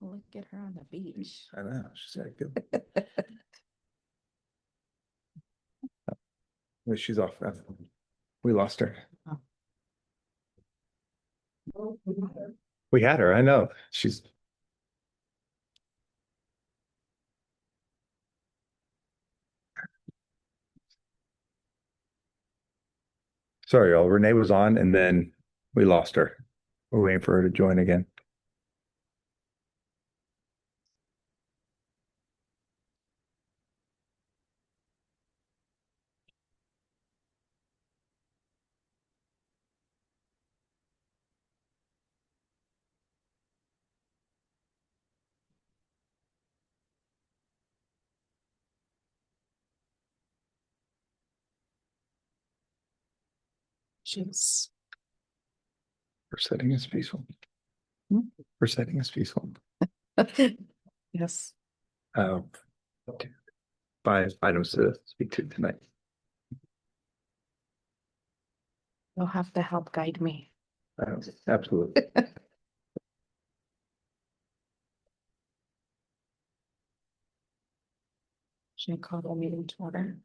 Look at her on the beach. I know, she's active. Well, she's off. We lost her. Oh. We had her, I know. She's. Sorry, y'all. Renee was on and then we lost her. We're waiting for her to join again. Jeez. Her setting is peaceful. Hmm? Her setting is peaceful. Yes. 5 items to speak to tonight. You'll have to help guide me. Absolutely. Should I call the meeting to order?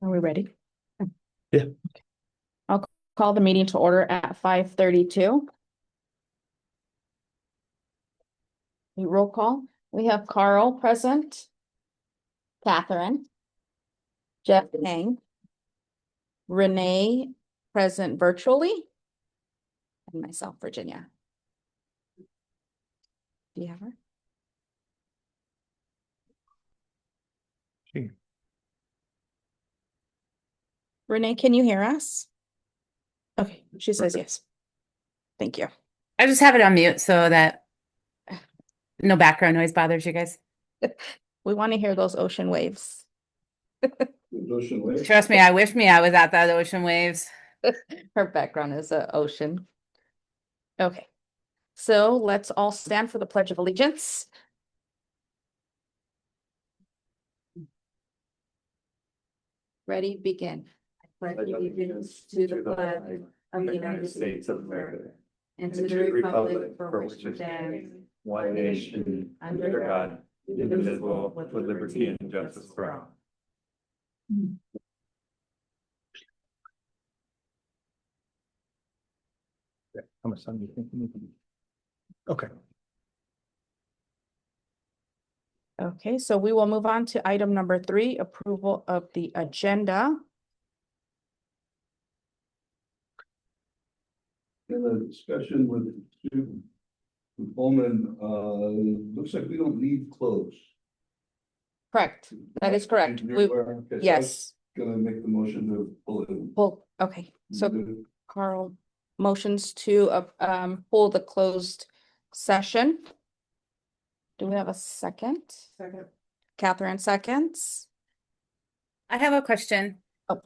Are we ready? Yeah. I'll call the meeting to order at 5:32. Roll call. We have Carl present. Catherine. Jeff Hang. Renee present virtually. And myself, Virginia. Do you have her? Gee. Renee, can you hear us? Okay, she says yes. Thank you. I just have it on mute so that no background noise bothers you guys. We want to hear those ocean waves. Ocean waves. Trust me, I wish I was at that ocean waves. Her background is an ocean. Okay, so let's all stand for the Pledge of Allegiance. Ready, begin. I pledge allegiance to the flag of the United States of America and to the republic for which it stands, one nation, under God, indivisible, with liberty and justice for all. How much time do you think we need? Okay. Okay, so we will move on to item number 3, approval of the agenda. In a discussion with Sue Bowman, looks like we don't need clothes. Correct, that is correct. Yes. Gonna make the motion to pull it. Well, okay, so Carl motions to pull the closed session. Do we have a second? Second. Catherine seconds. I have a question. Oh.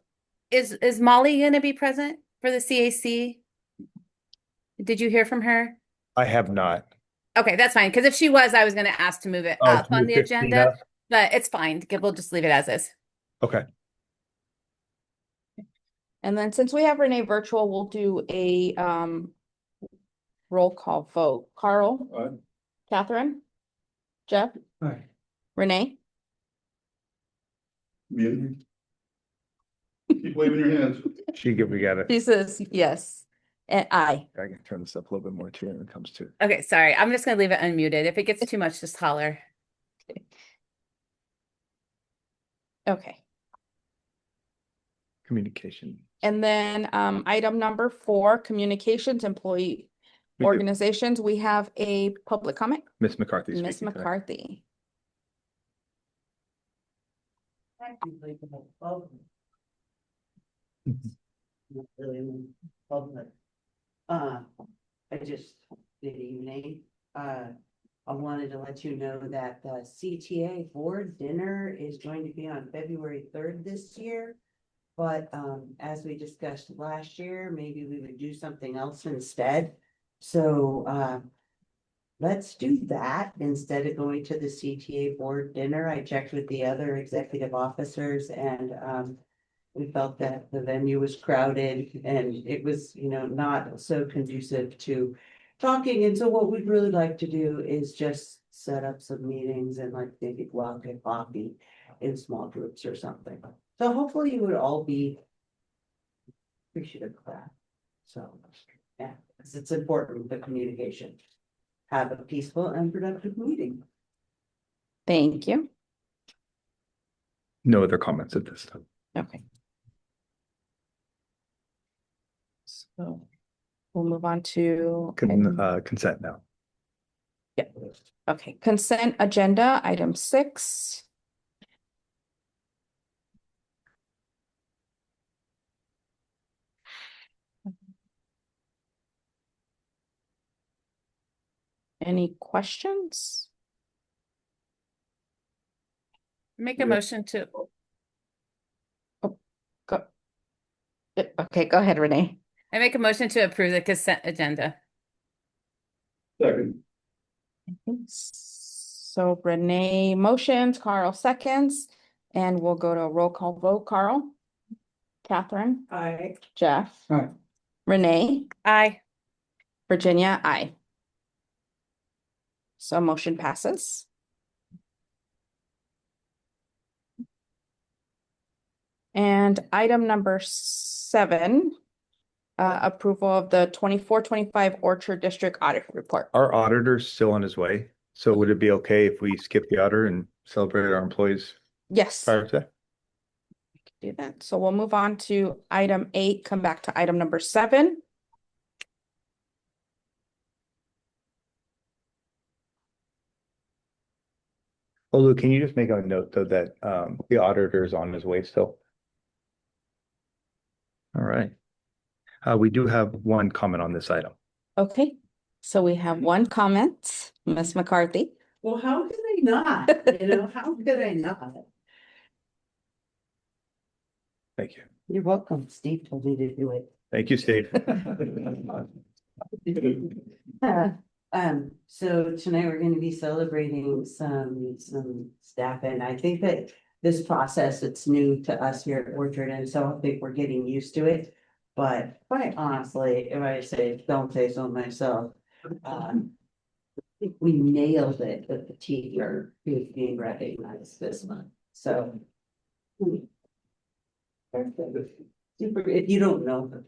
Is Molly going to be present for the CAC? Did you hear from her? I have not. Okay, that's fine. Because if she was, I was going to ask to move it up on the agenda, but it's fine. We'll just leave it as is. Okay. And then since we have Renee virtual, we'll do a roll call vote. Carl? Aye. Catherine? Jeff? Aye. Renee? Mute. Keep waving your hands. We got it. She says yes. And I. I can turn this up a little bit more too when it comes to. Okay, sorry. I'm just going to leave it unmuted. If it gets too much, just holler. Okay. Communication. And then item number 4, communications, employee organizations. We have a public comment. Miss McCarthy. Miss McCarthy. Good evening. I wanted to let you know that the CTA board dinner is going to be on February 3rd this year. But as we discussed last year, maybe we would do something else instead. So let's do that instead of going to the CTA board dinner. I checked with the other executive officers and We felt that the venue was crowded and it was, not so conducive to talking. And so what we'd really like to do is just set up some meetings and like maybe go out and get coffee in small groups or something. So hopefully you would all be appreciative of that. So, yeah, 'cause it's important, the communication. Have a peaceful and productive meeting. Thank you. No other comments at this time. Okay. So we'll move on to. Consent now. Okay, consent agenda, item 6. Any questions? Make a motion to, Go. Okay, go ahead, Renee. I make a motion to approve the consent agenda. Second. So Renee motions, Carl seconds, and we'll go to a roll call vote. Carl? Catherine? Aye. Jeff? Aye. Renee? Aye. Virginia? Aye. So motion passes. And item number 7, approval of the 24-25 Orchard District Audit Report. Our auditor's still on his way. So would it be okay if we skip the auditor and celebrate our employees Yes, prior to that? do that. So we'll move on to item 8, come back to item number 7. Olu, can you just make a note though that the auditor is on his way still? All right. We do have one comment on this item. Okay, so we have one comment, Ms. McCarthy. Well, how could I not? How could I not? Thank you. You're welcome. Steve told me to do it. Thank you, Steve. So tonight we're gonna be celebrating some staff, and I think that this process, it's new to us here at Orchard, and so I think we're getting used to it. But quite honestly, if I don't say so myself, I think we nailed it with the teacher who's being recognized this month, so. Super, if you don't know her,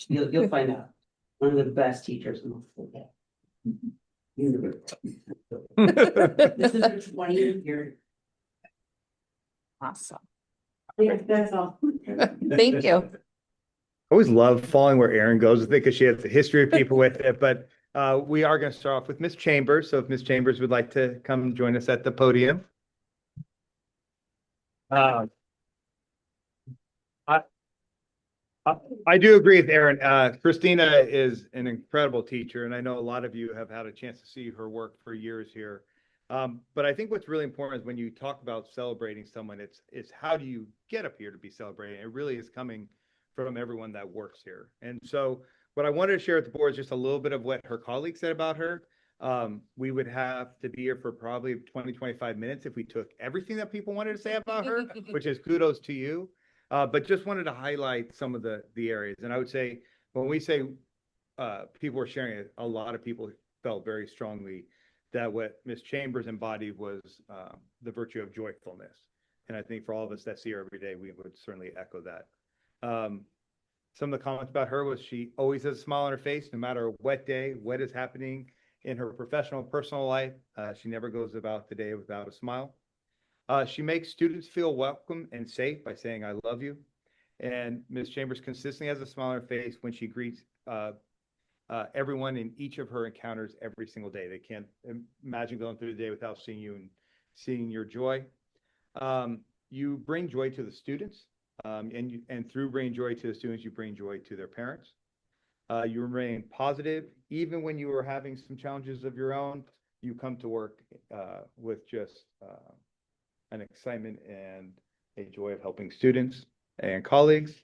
you'll find out. One of the best teachers in the whole day. This is her 20th year. Awesome. Yeah, that's all. Thank you. I always love following where Erin goes with it because she has the history of people with it. But we are going to start off with Miss Chambers. So if Miss Chambers would like to come join us at the podium. I do agree with Erin. Christina is an incredible teacher, and I know a lot of you have had a chance to see her work for years here. But I think what's really important is when you talk about celebrating someone, it's how do you get up here to be celebrated? It really is coming from everyone that works here. And so what I wanted to share with the board is just a little bit of what her colleagues said about her. We would have to be here for probably 20-25 minutes if we took everything that people wanted to say about her, which is kudos to you. But just wanted to highlight some of the areas. And I would say, when we say people were sharing it, a lot of people felt very strongly that what Ms. Chambers embodied was the virtue of joyfulness. And I think for all of us that see her every day, we would certainly echo that. Some of the comments about her was she always has a smile on her face, no matter what day, what is happening in her professional and personal life. She never goes about the day without a smile. She makes students feel welcome and safe by saying, "I love you." And Ms. Chambers consistently has a smile on her face when she greets everyone in each of her encounters every single day. They can't imagine going through the day without seeing you and seeing your joy. You bring joy to the students, and through bringing joy to the students, you bring joy to their parents. You remain positive, even when you are having some challenges of your own. You come to work with just an excitement and a joy of helping students and colleagues,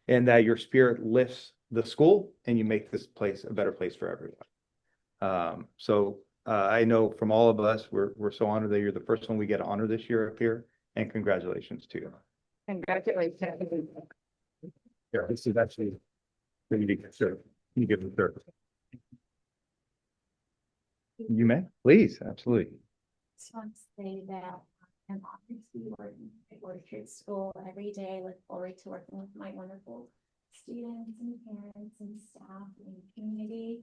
and that your spirit lifts the school and you make this place a better place for everyone. So I know from all of us, we're so honored that you're the first one we get to honor this year up here, and congratulations to you. Congratulations. Yeah, this is actually. You can give the third. You may, please, absolutely. Just want to say that I'm obviously working at Orchard School every day. I look forward to working with my wonderful students and parents and staff and community.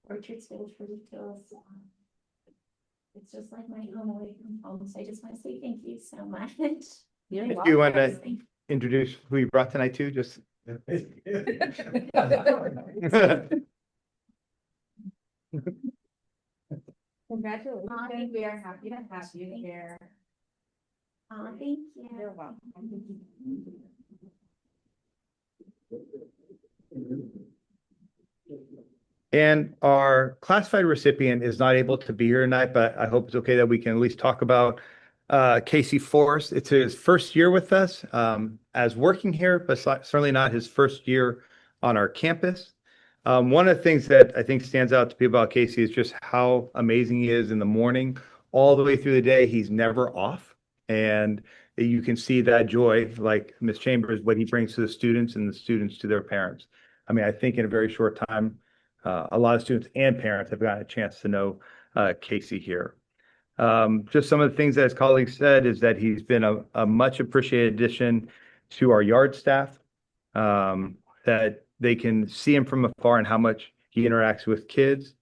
Orchard School truly feels it's just like my home away from home. So I just want to say thank you so much. If you want to introduce who you brought tonight to, just. Congratulations. We are happy to have you here. Thank you. You're welcome. And our classified recipient is not able to be here tonight, but I hope it's okay that we can at least talk about Casey Forrest. It's his first year with us as working here, but certainly not his first year on our campus. One of the things that I think stands out to people about Casey is just how amazing he is in the morning. All the way through the day, he's never off. And you can see that joy, like Ms. Chambers, what he brings to the students and the students to their parents. I mean, I think in a very short time, a lot of students and parents have gotten a chance to know Casey here. Just some of the things that his colleagues said is that he's been a much appreciated addition to our yard staff, that they can see him from afar and how much he interacts with kids.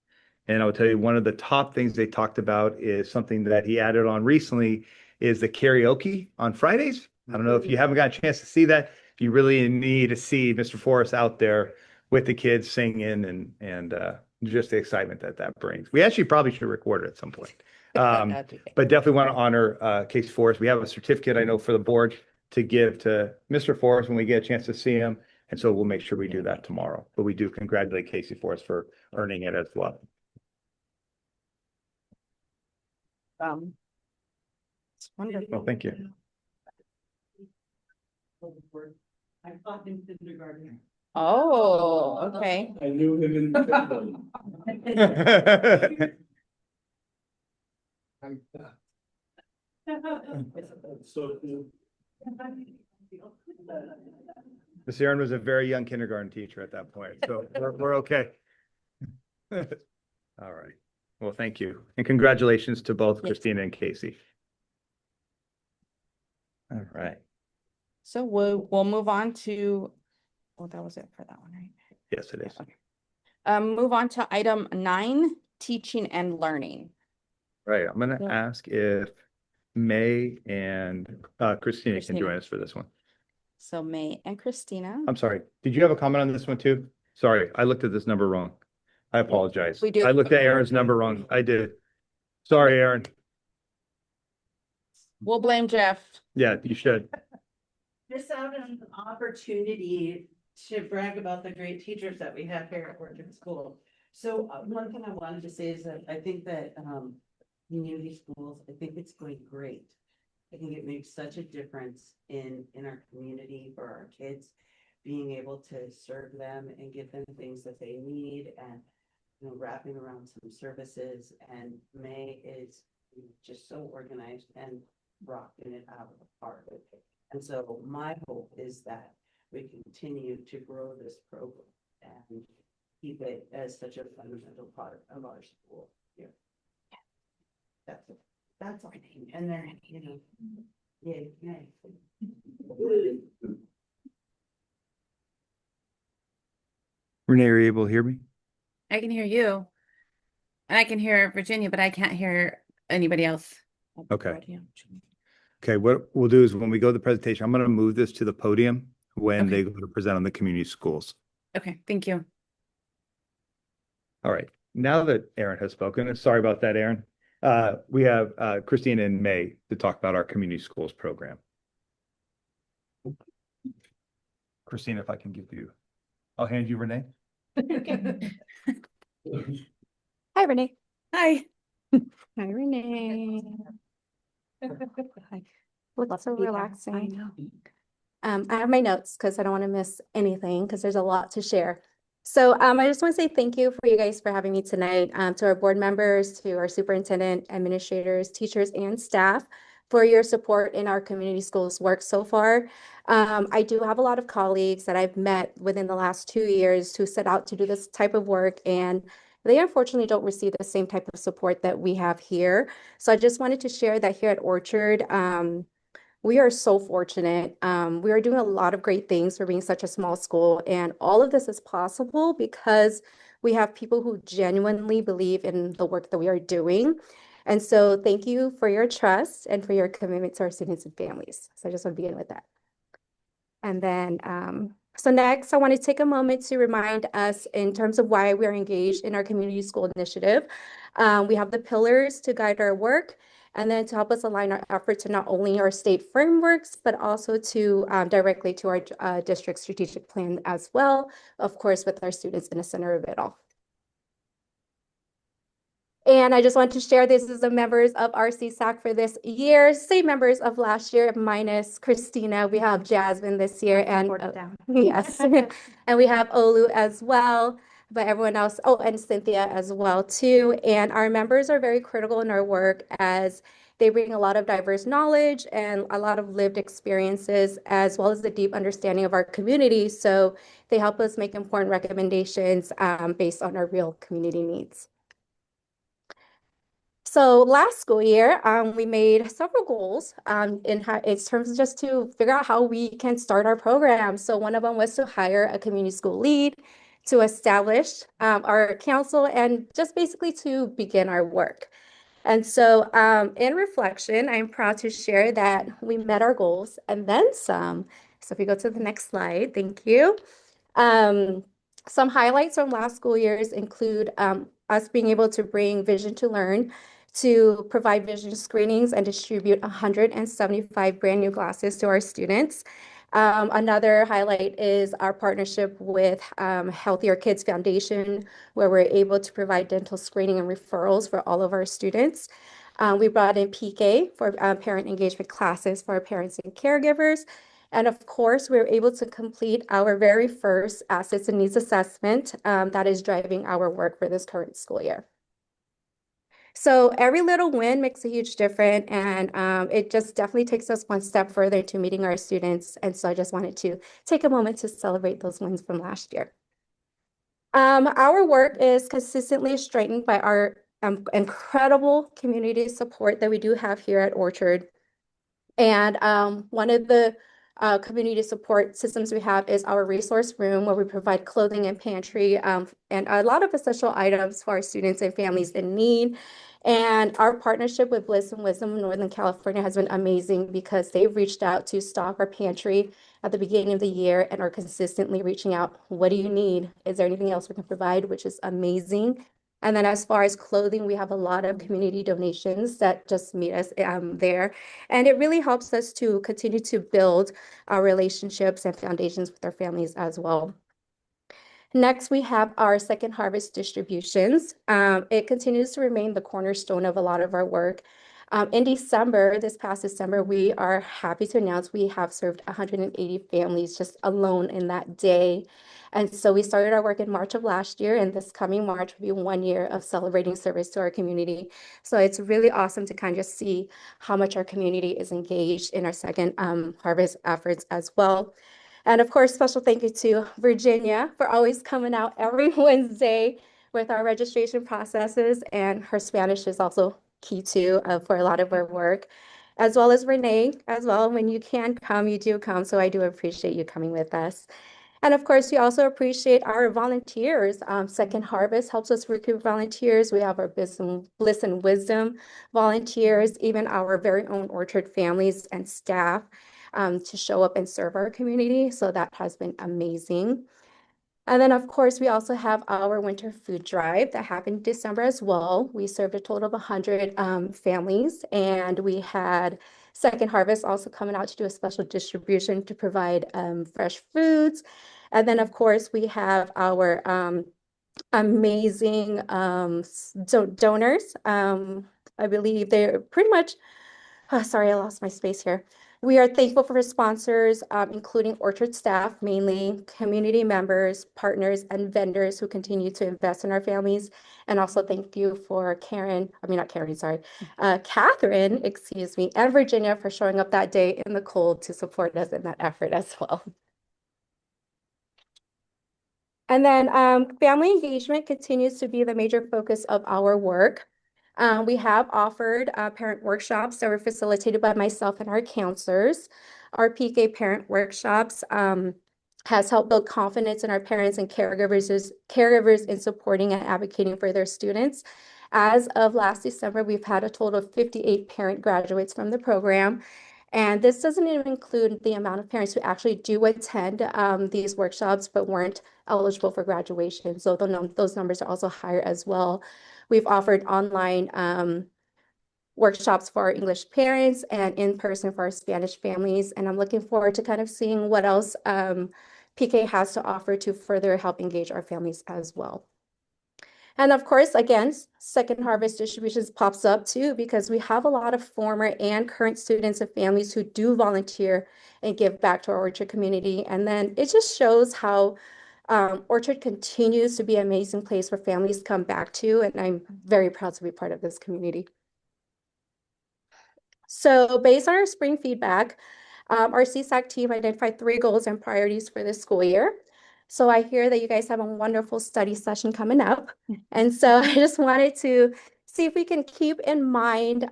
And I'll tell you, one of the top things they talked about is something that he added on recently is the karaoke on Fridays. I don't know if you haven't got a chance to see that. You really need to see Mr. Forrest out there with the kids singing and just the excitement that brings. We actually probably should record it at some point. But definitely want to honor Casey Forrest. We have a certificate, I know, for the board to give to Mr. Forrest when we get a chance to see him. And so we'll make sure we do that tomorrow. But we do congratulate Casey Forrest for earning it as well. It's wonderful. Well, thank you. I taught in kindergarten. Oh, okay. I knew him in. So. Miss Aaron was a very young kindergarten teacher at that point, so we're okay. All right. Well, thank you. And congratulations to both Christina and Casey. All right. So we'll move on to, oh, that was it for that one, right? Yes, it is. Move on to item 9, teaching and learning. Right. I'm going to Yeah. ask if May and Christina can join us for this one. So May and Christina. I'm sorry. Did you have a comment on this one too? Sorry, I looked at this number wrong. I apologize. We do. I looked at Aaron's number wrong. I did. Sorry, Aaron. We'll blame Jeff. Yeah, you should. Miss out on an opportunity to brag about the great teachers that we have here at Orchard School. So one thing I wanted to say is that I think that community schools, I think it's going great. I think it makes such a difference in our community for our kids, being able to serve them and give them things that they need and, you know, wrapping around some services. And May is just so organized and rocking it out of the park. And so my hope is that we continue to grow this program and keep it as such a fundamental part of our school here. That's our name. And they're, you know, yeah. Renee, are you able to hear me? I can hear you. And I can hear Virginia, but I can't hear anybody else. Okay. Okay, what we'll do is when we go to the presentation, I'm going to move this to the podium when Okay. they go to present on the community schools. Okay, thank you. All right. Now that Aaron has spoken, and sorry about that, Aaron. We have Christine and May to talk about our community schools program. Christine, if I can give you, I'll hand you Renee. Hi, Renee. Hi. Hi, Renee. Look so relaxing. I have my notes because I don't want to miss anything because there's a lot to share. So I just want to say thank you for you guys for having me tonight, to our board members, to our superintendent, administrators, teachers, and staff for your support in our community schools work so far. I do have a lot of colleagues that I've met within the last 2 years who set out to do this type of work, and they unfortunately don't receive the same type of support that we have here. So I just wanted to share that here at Orchard, we are so fortunate. We are doing a lot of great things for being such a small school, and all of this is possible because we have people who genuinely believe in the work that we are doing. And so thank you for your trust and for your commitment to our students and families. So I just want to begin with that. And then, so next, I want to take a moment to remind us in terms of why we're engaged in our community school initiative. We have the pillars to guide our work, and then to help us align our efforts to not only our state frameworks, but also to directly to our district strategic plan as well, of course, with our students in the center of it all. And I just want to share this is the members of our CSAC for this year, same members of last year minus Christina. We have Jasmine this year and yes, and we have Olu as well, but everyone else, oh, and Cynthia as well too. And our members are very critical in our work as they bring a lot of diverse knowledge and a lot of lived experiences, as well as the deep understanding of our community. So they help us make important recommendations based on our real community needs. So last school year, we made several goals in terms of just to figure out how we can start our program. So one of them was to hire a community school lead, to establish our council, and just basically to begin our work. And so in reflection, I'm proud to share that we met our goals and then some. So if we go to the next slide, thank you. Some highlights from last school years include us being able to bring Vision to Learn to provide vision screenings and distribute 175 brand new glasses to our students. Another highlight is our partnership with Healthier Kids Foundation, where we're able to provide dental screening and referrals for all of our students. We brought in PK for parent engagement classes for our parents and caregivers. And of course, we were able to complete our very first assets and needs assessment that is driving our work for this current school year. So every little win makes a huge difference, and it just definitely takes us one step further to meeting our students. And so I just wanted to take a moment to celebrate those wins from last year. Our work is consistently strengthened by our incredible community support that we do have here at Orchard. And one of the community support systems we have is our resource room, where we provide clothing and pantry and a lot of essential items for our students and families in need. And our partnership with Bliss and Wisdom in Northern California has been amazing because they've reached out to stock our pantry at the beginning of the year and are consistently reaching out. What do you need? Is there anything else we can provide? Which is amazing. And then as far as clothing, we have a lot of community donations that just meet us there. And it really helps us to continue to build our relationships and foundations with our families as well. Next, we have our Second Harvest distributions. It continues to remain the cornerstone of a lot of our work. In December, this past December, we are happy to announce we have served 180 families just alone in that day. And so we started our work in March of last year, and this coming March will be 1 year of celebrating service to our community. So it's really awesome to kind of just see how much our community is engaged in our Second Harvest efforts as well. And of course, special thank you to Virginia for always coming out every Wednesday with our registration processes, and her Spanish is also key too for a lot of our work, as well as Renee as well. When you can come, you do come. So I do appreciate you coming with us. And of course, we also appreciate our volunteers. Second Harvest helps us recruit volunteers. We have our Bliss and Wisdom volunteers, even our very own Orchard families and staff to show up and serve our community. So that has been amazing. And then, of course, we also have our winter food drive that happened in December as well. We served a total of 100 families, and we had Second Harvest also coming out to do a special distribution to provide fresh foods. And then, of course, we have our amazing donors. I believe they're pretty much, oh, sorry, I lost my space here. We are thankful for sponsors, including Orchard staff, mainly community members, partners, and vendors who continue to invest in our families. And also thank you for Catherine, excuse me, and Virginia for showing up that day in the cold to support us in that effort as well. And then family engagement continues to be the major focus of our work. We have offered parent workshops that were facilitated by myself and our counselors. Our PK parent workshops has helped build confidence in our parents and caregivers in supporting and advocating for their students. As of last December, we've had a total of 58 parent graduates from the program. And this doesn't even include the amount of parents who actually do attend these workshops but weren't eligible for graduation. So those numbers are also higher as well. We've offered online workshops for our English parents and in person for our Spanish families. And I'm looking forward to kind of seeing what else PK has to offer to further help engage our families as well. And of course, again, Second Harvest Distributions pops up too, because we have a lot of former and current students and families who do volunteer and give back to our Orchard community. And then it just shows how Orchard continues to be an amazing place where families come back to, and I'm very proud to be part of this community. So based on our spring feedback, our CSAC team identified 3 goals and priorities for this school year. So I hear that you guys have a wonderful study session coming up. And so I just wanted to see if we can keep in mind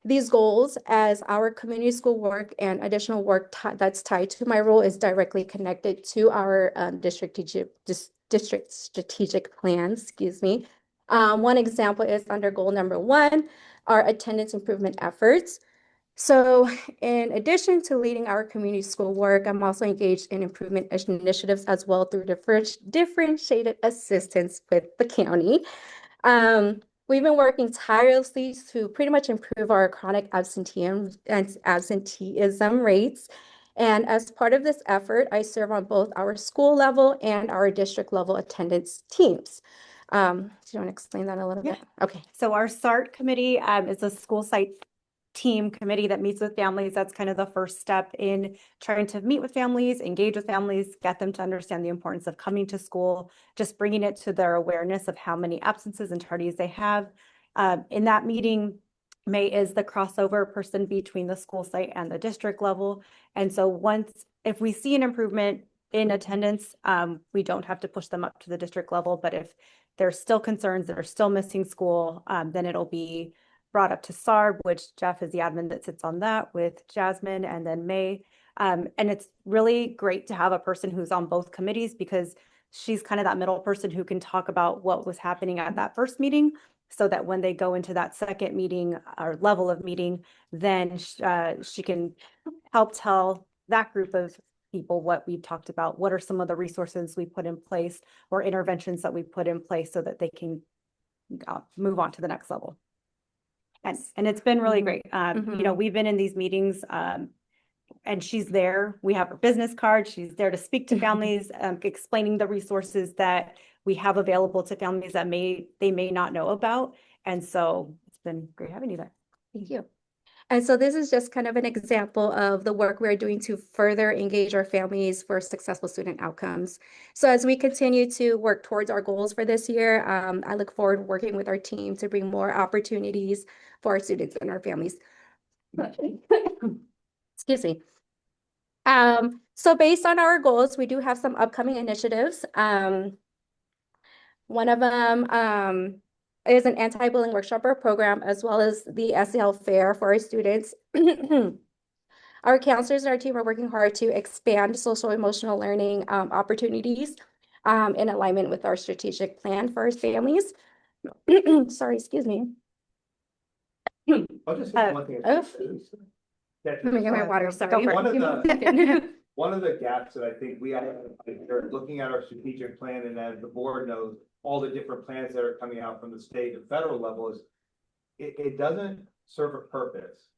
these goals as our community school work and additional work that's tied to my role is directly connected to our district strategic plan, excuse me. One example is under goal number 1, our attendance improvement efforts. So in addition to leading our community school work, I'm also engaged in improvement initiatives as well through differentiated assistance with the county. We've been working tirelessly to pretty much improve our chronic absenteeism rates. And as part of this effort, I serve on both our school level and our district level attendance teams. Do you want to explain that a little bit? Okay. So our SART committee is a school site team committee that meets with families. That's kind of the first step in trying to meet with families, engage with families, get them to understand the importance of coming to school, just bringing it to their awareness of how many absences and tardies they have. In that meeting, May is the crossover person between the school site and the district level. And so if we see an improvement in attendance, we don't have to push them up to the district level. But if there's still concerns that are still missing school, then it'll be brought up to SARB, which Jeff is the admin that sits on that with Jasmine and then May. And it's really great to have a person who's on both committees because she's kind of that middle person who can talk about what was happening at that first meeting so that when they go into that second meeting or level of meeting, then she can help tell that group of people what we've talked about, what are some of the resources we put in place or interventions that we put in place so that they can move on to the next level. And it's been really great. You know, we've been in these meetings and she's there. We have her business card. She's there to speak to families, explaining the resources that we have available to families that they may not know about. And so it's been great having you there. Thank you. And so this is just kind of an example of the work we're doing to further engage our families for successful student outcomes. So as we continue to work towards our goals for this year, I look forward to working with our team to bring more opportunities for our students and our families. Excuse me. So based on our goals, we do have some upcoming initiatives. One of them is an anti-bullying workshop or program, as well as the SEL Fair for our students. Our counselors and our team are working hard to expand social emotional learning opportunities in alignment with our strategic plan for our families. Sorry, excuse me. I'll just say one thing. Let me get my water, sorry. One of the gaps that I think we are looking at our strategic plan, and as the board knows, all the different plans that are coming out from the state and federal level is it doesn't serve a purpose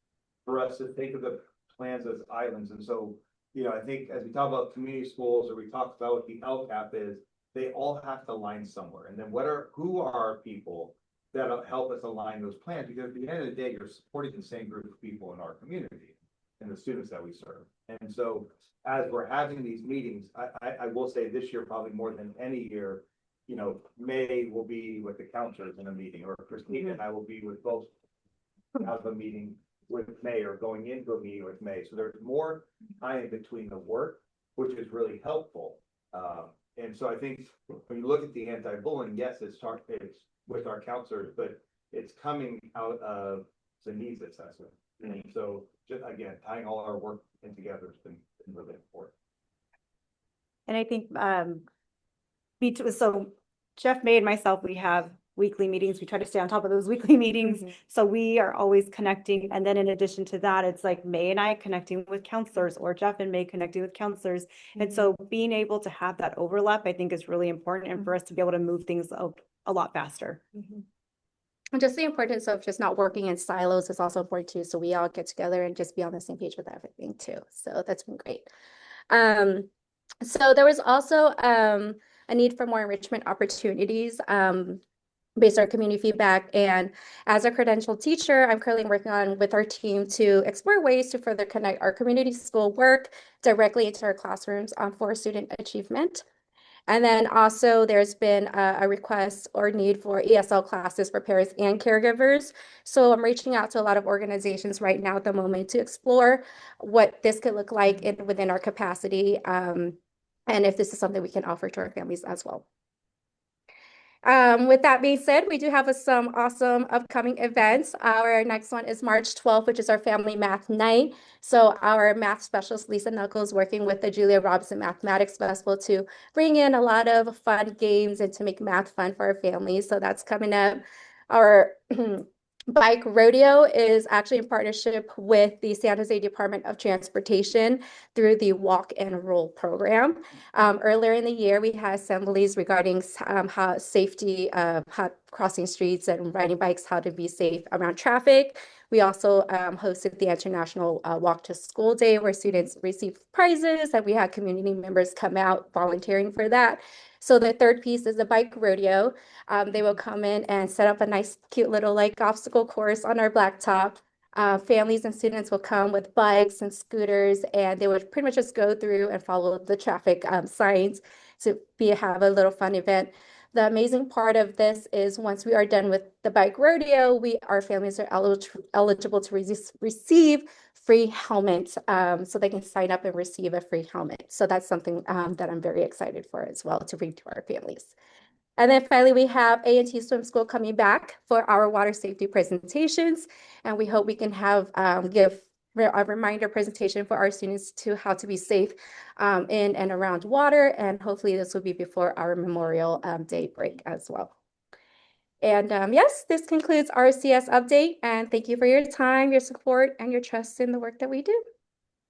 for us to think of the plans as islands. And so, you know, I think as we talk about community schools or we talk about what the LCAP is, they all have to align somewhere. And then who are our people that'll help us align those plans, because at the end of the day, you're supporting the same group of people in our community and the students that we serve. And so as we're having these meetings, I will say this year, probably more than any year, you know, May will be with the counselors in a meeting, or Christina and I will be with both, have a meeting with May, or going into a meeting with May. So there's more time between the work, which is really helpful. And so I think when you look at the anti-bullying, yes, it's with our counselors, but it's coming out of the needs assessment. And so just again, tying all our work in together has been really important. And I think, so Jeff May and myself, we have weekly meetings. We try to stay on top of those weekly meetings. So we are always connecting. And then in addition to that, it's like May and I connecting with counselors, or Jeff and May connecting with counselors. And so being able to have that overlap, I think, is really important, and for us to be able to move things a lot faster. And just the importance of just not working in silos is also important too. So we all get together and just be on the same page with everything too. So that's been great. So there was also a need for more enrichment opportunities based on community feedback. And as a credentialed teacher, I'm currently working on with our team to explore ways to further connect our community school work directly into our classrooms for student achievement. And then also there's been a request or need for ESL classes for parents and caregivers. So I'm reaching out to a lot of organizations right now at the moment to explore what this could look like within our capacity, and if this is something we can offer to our families as well. With that being said, we do have some awesome upcoming events. Our next one is March 12th, which is our family math night. So our math specialist, Lisa Knuckles, working with the Julia Robinson Mathematics Festival to bring in a lot of fun games and to make math fun for our families. So that's coming up. Our bike rodeo is actually in partnership with the San Jose Department of Transportation through the Walk and Roll program. Earlier in the year, we had assemblies regarding how safety, how crossing streets and riding bikes, how to be safe around traffic. We also hosted the International Walk to School Day, where students received prizes, and we had community members come out volunteering for that. So the third piece is the bike rodeo. They will come in and set up a nice, cute little like obstacle course on our blacktop. Families and students will come with bikes and scooters, and they would pretty much just go through and follow the traffic signs to have a little fun event. The amazing part of this is once we are done with the bike rodeo, our families are eligible to receive free helmets, so they can sign up and receive a free helmet. So that's something that I'm very excited for as well, to bring to our families. And then finally, we have A&T Swim School coming back for our water safety presentations. And we hope we can have give a reminder presentation for our students to how to be safe in and around water. And hopefully this will be before our Memorial Day break as well. And yes, this concludes our CS update. And thank you for your time, your support, and your trust in the work that we do.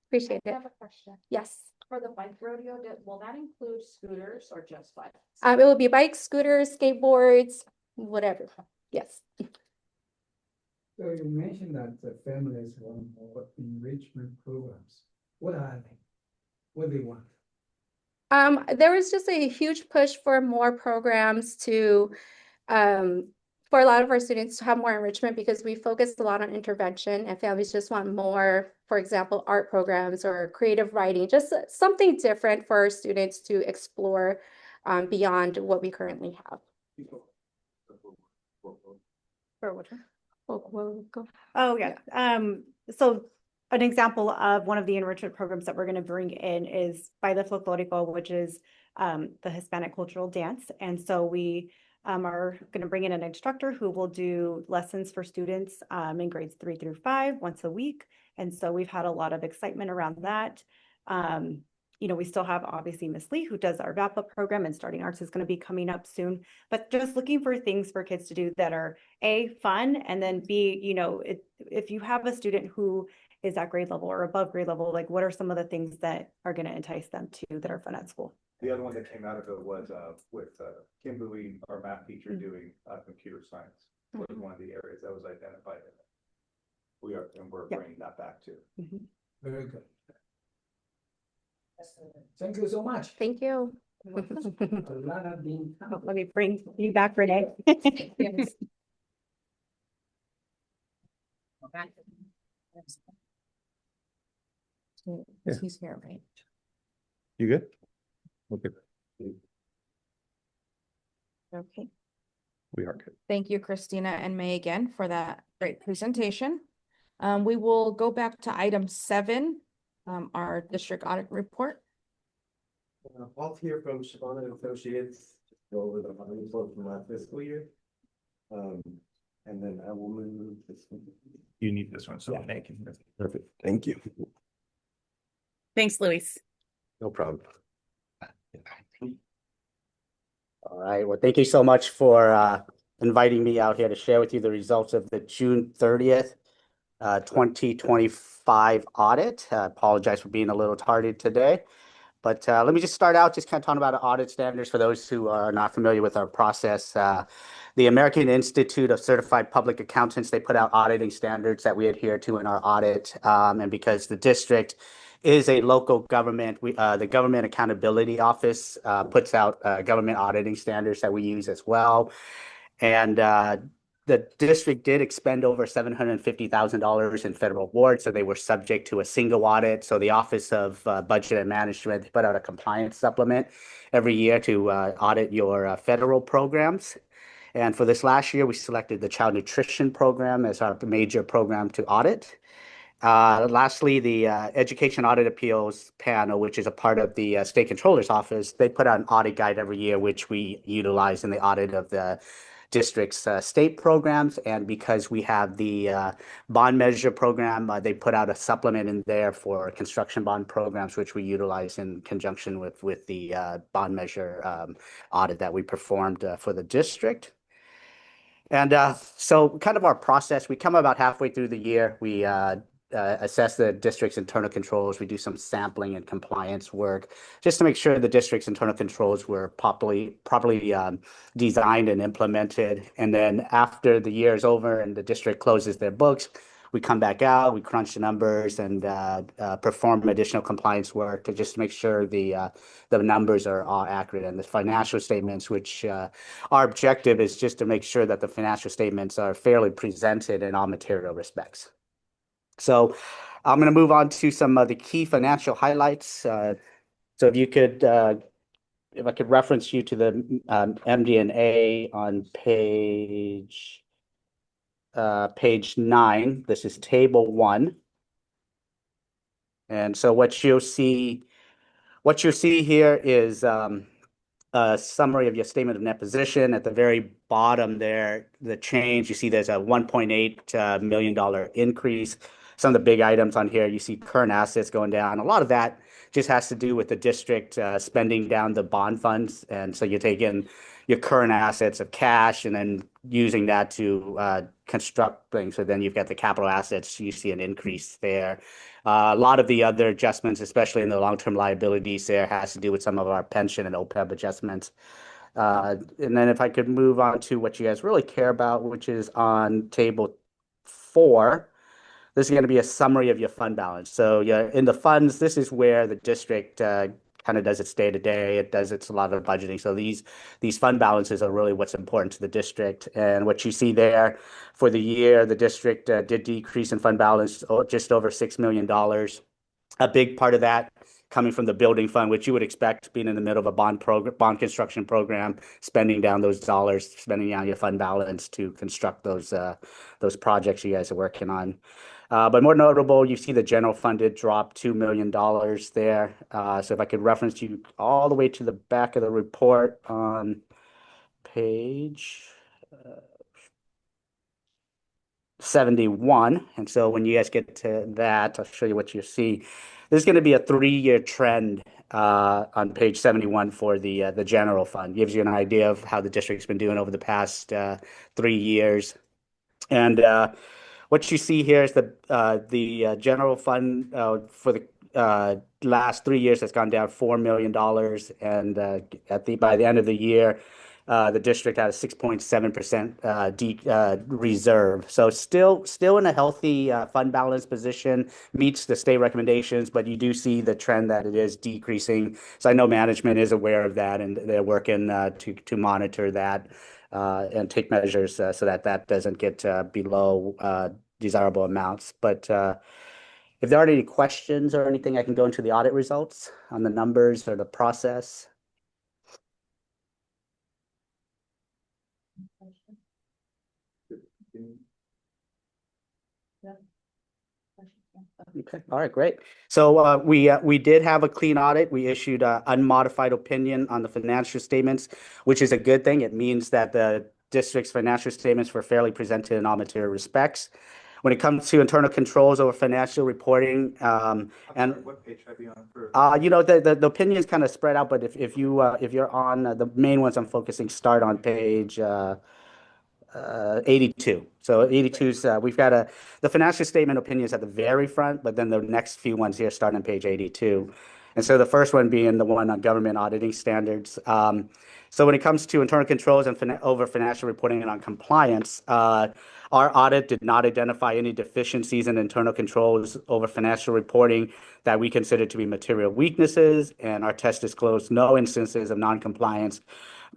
Appreciate it. I have a question. Yes. For the bike rodeo, will that include scooters or just bikes? It will be bikes, scooters, skateboards, whatever. Yes. So you mentioned that the families want more enrichment programs. What are they? What do they want? There was just a huge push for more programs to, for a lot of our students to have more enrichment, because we focused a lot on intervention, and families just want more, for example, art programs or creative writing, just something different for our students to explore beyond what we currently have. For which one? Go. Oh, yeah. So an example of one of the enrichment programs that we're going to bring in is Baile Folklorico, which is the Hispanic cultural dance. And so we are going to bring in an instructor who will do lessons for students in grades 3 through 5 once a week. And so we've had a lot of excitement around that. You know, we still have obviously Miss Lee, who does our VAPA program, and Starting Arts is going to be coming up soon. But just looking for things for kids to do that are A, fun, and then B, you know, if you have a student who is at grade level or above grade level, like what are some of the things that are going to entice them to that are fun at school? The other one that came out of it was with Kim Bowie, our math teacher, doing computer science. Was one of the areas that was identified in it. We're bringing that back too. Very good. Thank you so much. Thank you. A lot of being. Let me bring you back, Renee. He's here, right? You good? Okay, Okay. we are good. Thank you, Christina and May again for that great presentation. We will go back to item 7, our district audit report. I'll hear from Shabana and Associates, to go over the money flow from last fiscal year. And then I will move this one. You need this one, so Yeah. Nate can. Perfect, thank you. Thanks, Luis. No problem. All right, well, thank you so much for inviting me out here to share with you the results of the June 30th, 2025 audit. Apologize for being a little tardy today. But let me just start out just kind of talking about audit standards for those who are not familiar with our process. The American Institute of Certified Public Accountants, they put out auditing standards that we adhere to in our audit. And because the district is a local government, the Government Accountability Office puts out government auditing standards that we use as well. And the district did expend over $750,000 in federal awards, so they were subject to a single audit. So the Office of Budget and Management put out a compliance supplement every year to audit your federal programs. And for this last year, we selected the Child Nutrition Program as our major program to audit. Lastly, the Education Audit Appeals Panel, which is a part of the State Controller's Office, they put out an audit guide every year, which we utilize in the audit of the district's state programs. And because we have the bond measure program, they put out a supplement in there for construction bond programs, which we utilize in conjunction with the bond measure audit that we performed for the district. And so kind of our process, we come about halfway through the year. We assess the district's internal controls. We do some sampling and compliance work just to make sure the district's internal controls were properly designed and implemented. And then after the year is over and the district closes their books, we come back out, we crunch the numbers and perform additional compliance work to just make sure the numbers are all accurate. And the financial statements, which our objective is just to make sure that the financial statements are fairly presented in all material respects. So I'm going to move on to some of the key financial highlights. So if you could, if I could reference you to the MD&A on page 9, this is table 1. And so what you'll see here is a summary of your statement of net position. At the very bottom there, the change, you see there's a $1.8 million increase. Some of the big items on here, you see current assets going down. A lot of that just has to do with the district spending down the bond funds. And so you take in your current assets of cash and then using that to construct things. So then you've got the capital assets, you see an increase there. A lot of the other adjustments, especially in the long-term liabilities there, has to do with some of our pension and OPEB adjustments. And then if I could move on to what you guys really care about, which is on table 4, this is going to be a summary of your fund balance. So in the funds, this is where the district kind of does its day-to-day. It does its a lot of budgeting. So these fund balances are really what's important to the district. And what you see there for the year, the district did decrease in fund balance just over $6 million. A big part of that coming from the building fund, which you would expect being in the middle of a bond construction program, spending down those dollars, spending down your fund balance to construct those projects you guys are working on. But more notable, you see the general fund did drop $2 million there. So if I could reference you all the way to the back of the report on page 71. And so when you guys get to that, I'll show you what you see. There's going to be a 3-year trend on page 71 for the general fund. Gives you an idea of how the district's been doing over the past 3 years. And what you see here is the general fund for the last 3 years has gone down $4 million, and by the end of the year, the district had a 6.7% reserve. So still in a healthy fund balance position, meets the state recommendations, but you do see the trend that it is decreasing. So I know management is aware of that, and they're working to monitor that and take measures so that doesn't get below desirable amounts. But if there aren't any questions or anything, I can go into the audit results on the numbers or the process. Okay, all right, great. So we did have a clean audit. We issued an unmodified opinion on the financial statements, which is a good thing. It means that the district's financial statements were fairly presented in all material respects. When it comes to internal controls over financial reporting, and what page should I be on for? The opinions kind of spread out, but if you're on the main ones, I'm focusing, start on page 82. So 82 is we've got the financial statement opinions at the very front, but then the next few ones here start on page 82. And so the first one being the one on government auditing standards. So when it comes to internal controls and over financial reporting and on compliance, our audit did not identify any deficiencies in internal controls over financial reporting that we consider to be material weaknesses, and our test disclosed no instances of non-compliance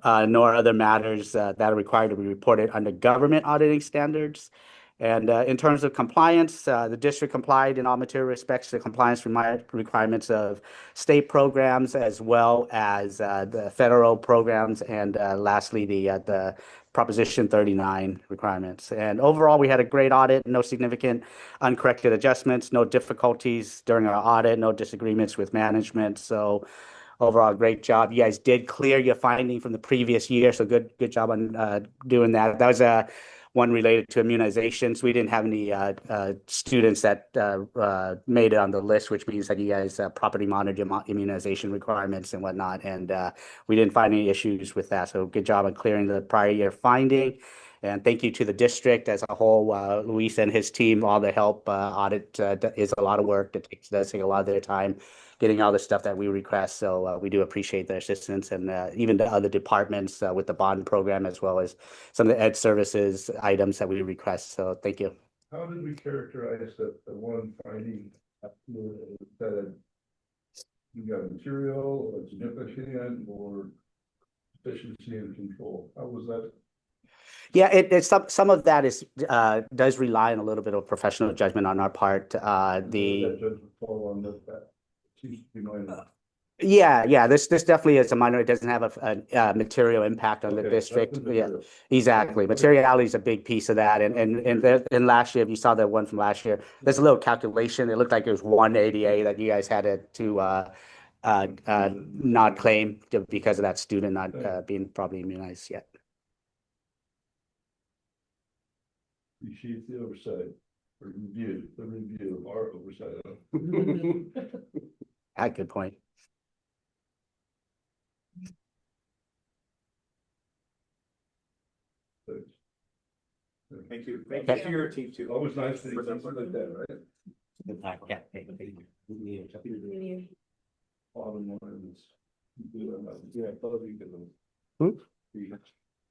nor other matters that are required to be reported under government auditing standards. And in terms of compliance, the district complied in all material respects to the compliance requirements of state programs as well as the federal programs, and lastly, the Proposition 39 requirements. And overall, we had a great audit, no significant uncorrected adjustments, no difficulties during our audit, no disagreements with management. So overall, great job. You guys did clear your finding from the previous year, so good job on doing that. That was one related to immunizations. We didn't have any students that made it on the list, which means that you guys properly monitored immunization requirements and whatnot, and we didn't find any issues with that. So good job on clearing the prior year finding. And thank you to the district as a whole, Luis and his team, all the help. Audit is a lot of work. It does take a lot of their time getting all the stuff that we request. So we do appreciate their assistance, and even the other departments with the bond program, as well as some of the ed services items that we request. So thank you. How did we characterize the one finding that you got material or significant or deficiency in control? How was that? Yeah, it's some of that is does rely on a little bit of professional judgment on our part. Yeah, this definitely is a minor. It doesn't have a material impact on the district. Yeah, exactly. Materiality is a big piece of that. And last year, if you saw the one from last year, there's a little calculation. It looked like it was 1 ADA that you guys had to not claim because of that student not being properly immunized yet. Appreciate the oversight or the review of our oversight. Good point. Thank you. Thank you to your team too. Always nice to see something like that, right?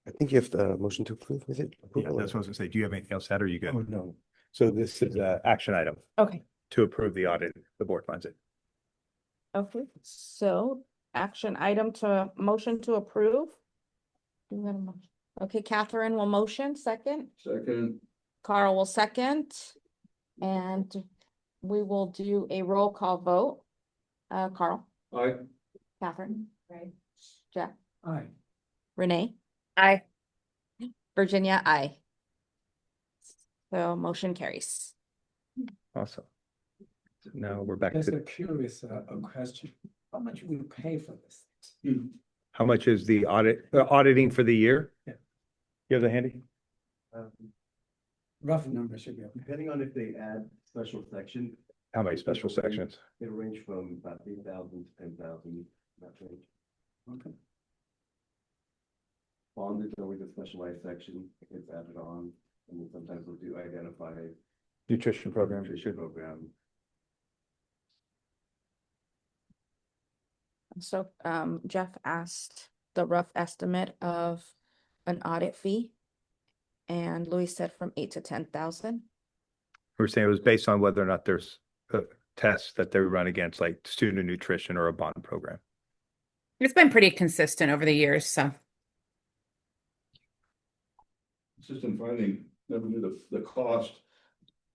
I think you have the motion to approve, is it? Yeah, that's what I was gonna say. Do you have anything else to add, or are you good? Oh, no. So this is an action item Okay. to approve the audit. The board finds it. Okay, so action item to motion to approve. Do we have a motion? Okay, Catherine will motion, second. Second. Carl will second. And we will do a roll call vote. Carl, Aye. Catherine, Right. Jeff, Aye. Renee, Aye. Virginia, aye. So motion carries. Awesome. So now we're back Just to a curious question. How much will you pay for this? how much is the auditing for the year? Yeah. You have the handy? Rough number should be okay. Depending on if they add special section, How many special sections? it'll range from about 8,000 to 10,000, that range. Okay. Bond is always a specialized section, it gets added on, and then sometimes we'll do identify Nutrition program. nutrition program. So Jeff asked the rough estimate of an audit fee. And Louis said from 8 to 10,000. We're saying it was based on whether or not there's tests that they run against, like student nutrition or a bond program. It's been pretty consistent over the years, so. Consistent finding, never knew the cost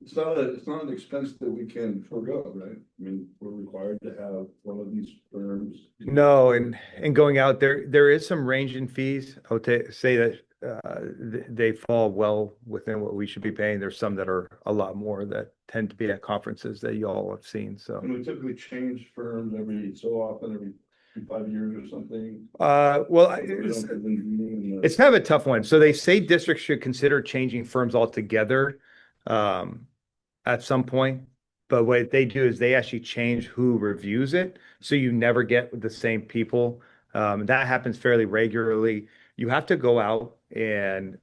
It's not an expense that we can forego, right? I mean, we're required to have one of these firms. No, and going out there is some range in fees. I would say that they fall well within what we should be paying. There's some that are a lot more that tend to be at conferences that you all have seen. So And we typically change firms every so often, every 5 years or something. well, We don't have any meeting, it's kind of a tough one. So they say districts should consider changing firms altogether at some point. But what they do is they actually change who reviews it. So you never get the same people. That happens fairly regularly. You have to go out and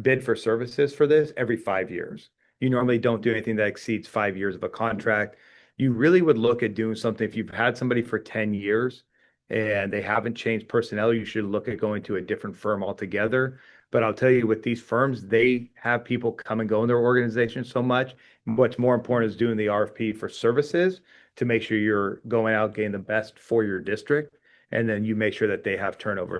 bid for services for this every 5 years. You normally don't do anything that exceeds 5 years of a contract. You really would look at doing something if you've had somebody for 10 years and they haven't changed personnel, you should look at going to a different firm altogether. But I'll tell you, with these firms, they have people come and go in their organization so much. What's more important is doing the RFP for services to make sure you're going out getting the best for your district. And then you make sure that they have turnover. So